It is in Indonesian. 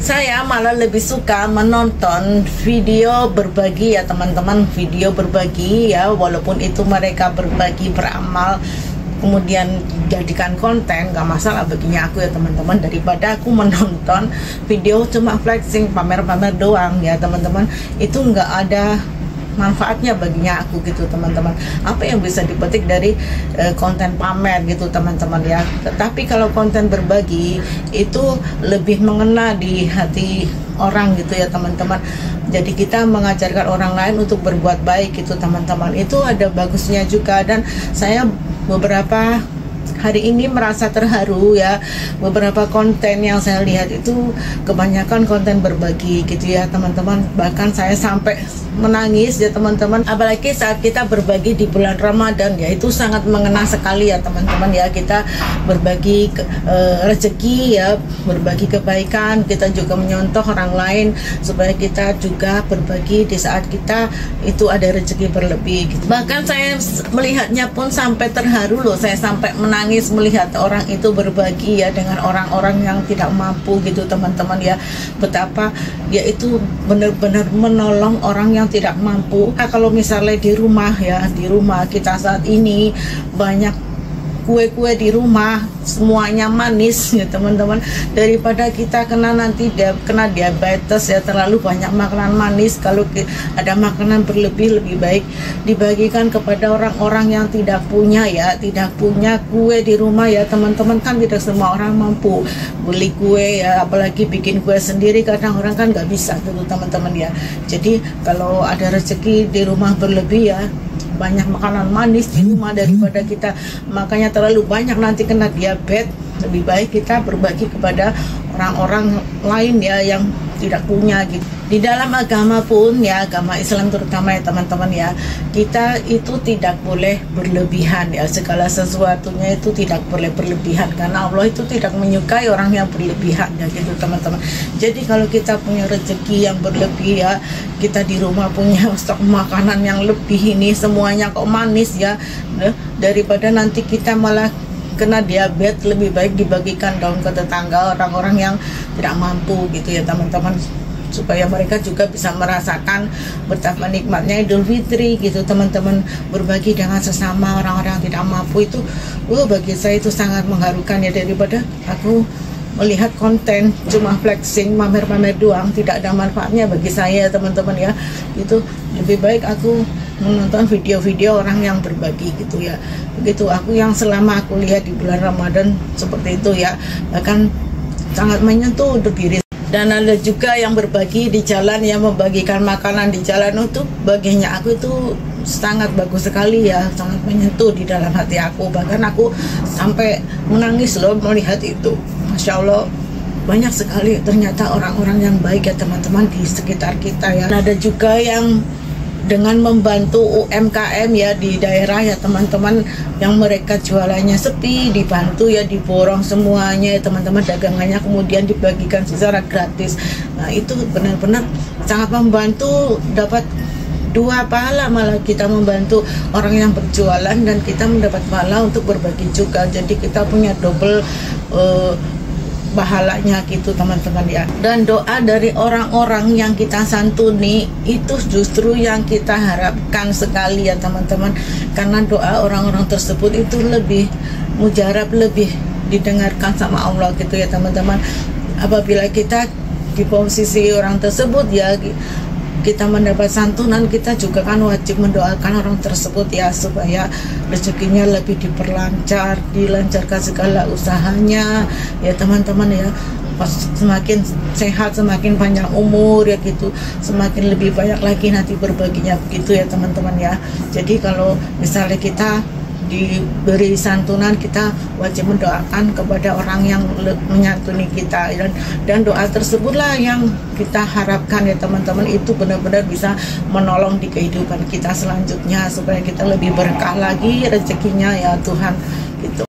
Saya malah lebih suka menonton video berbagi ya teman-teman, video berbagi ya, walaupun itu mereka berbagi beramal kemudian jadikan konten, gak masalah baginya aku ya teman-teman, daripada aku menonton video cuma flexing, pamer-pamer doang ya teman-teman. Itu nggak ada manfaatnya baginya aku gitu teman-teman. Apa yang bisa dipetik dari konten pamer gitu teman-teman ya. Tetapi kalau konten berbagi itu lebih mengena di hati orang gitu ya teman-teman. Jadi kita mengajarkan orang lain untuk berbuat baik gitu teman-teman. Itu ada bagusnya juga, dan saya beberapa hari ini merasa terharu ya, beberapa konten yang saya lihat itu kebanyakan konten berbagi gitu ya teman-teman. Bahkan saya sampai menangis ya teman-teman, apalagi saat kita berbagi di bulan Ramadan ya, itu sangat mengena sekali ya teman-teman ya. Kita berbagi rezeki ya, berbagi kebaikan, kita juga menyontoh orang lain supaya kita juga berbagi di saat kita itu ada rezeki berlebih gitu. Bahkan saya melihatnya pun sampai terharu loh, saya sampai menangis melihat orang itu berbagi ya dengan orang-orang yang tidak mampu gitu teman-teman ya. Betapa dia itu benar-benar menolong orang yang tidak mampu. Nah, kalau misalnya di rumah ya, di rumah kita saat ini banyak kue-kue di rumah, semuanya manis ya teman-teman, daripada kita kena diabetes ya, terlalu banyak makanan manis. Kalau ada makanan berlebih, lebih baik dibagikan kepada orang-orang yang tidak punya ya, tidak punya kue di rumah ya teman-teman. Kan tidak semua orang mampu beli kue ya, apalagi bikin kue sendiri, kadang orang kan nggak bisa gitu teman-teman ya. Jadi kalau ada rezeki di rumah berlebih ya, banyak makanan manis di rumah daripada kita makanya terlalu banyak nanti kena diabetes. Lebih baik kita berbagi kepada orang-orang lain ya yang tidak punya gitu. Di dalam agama pun ya, agama Islam terutama ya teman-teman ya, kita itu tidak boleh berlebihan ya, segala sesuatunya itu tidak boleh berlebihan, karena Allah itu tidak menyukai orang yang berlebihan ya gitu teman-teman. Jadi kalau kita punya rezeki yang berlebih ya, kita di rumah punya stok makanan yang lebih, ini semuanya kok manis ya, daripada nanti kita malah kena diabetes, lebih baik dibagikan dong ke tetangga, orang-orang yang tidak mampu gitu ya teman-teman, supaya mereka juga bisa merasakan betapa nikmatnya Idul Fitri gitu teman-teman. Berbagi dengan sesama orang-orang yang tidak mampu itu bagi saya itu sangat mengharukan ya, daripada aku melihat konten cuma flexing, pamer-pamer doang, tidak ada manfaatnya bagi saya teman-teman ya. Itu lebih baik aku menonton video-video orang yang berbagi gitu ya. Begitu aku yang selama aku lihat di bulan Ramadan seperti itu ya, bahkan sangat menyentuh untuk diri. Dan ada juga yang berbagi di jalan, yang membagikan makanan di jalan, untuk baginya aku itu sangat bagus sekali ya, sangat menyentuh di dalam hati aku. Bahkan aku sampai menangis loh melihat itu. Masya Allah, banyak sekali ternyata orang-orang yang baik ya teman-teman di sekitar kita ya. Ada juga yang dengan membantu UMKM ya di daerah ya teman-teman, yang mereka jualannya sepi, dibantu ya, diborong semuanya ya teman-teman dagangannya, kemudian dibagikan secara gratis. Nah itu benar-benar sangat membantu, dapat dua pahala, malah kita membantu orang yang berjualan dan kita mendapat pahala untuk berbagi juga. Jadi kita punya double pahalanya gitu teman-teman ya. Dan doa dari orang-orang yang kita santuni itu justru yang kita harapkan sekali ya teman-teman, karena doa orang-orang tersebut itu lebih mujarab, lebih didengarkan sama Allah gitu ya teman-teman. Apabila kita di posisi orang tersebut ya, kita mendapat santunan, kita juga kan wajib mendoakan orang tersebut ya, supaya rezekinya lebih diperlancar, dilancarkan segala usahanya ya teman-teman ya. Semakin sehat, semakin panjang umur ya gitu, semakin lebih banyak lagi nanti berbaginya begitu ya teman-teman ya. Jadi kalau misalnya kita diberi santunan, kita wajib mendoakan kepada orang yang menyantuni kita, dan doa tersebutlah yang kita harapkan ya teman-teman, itu benar-benar bisa menolong di kehidupan kita selanjutnya, supaya kita lebih berkah lagi rezekinya ya Tuhan gitu.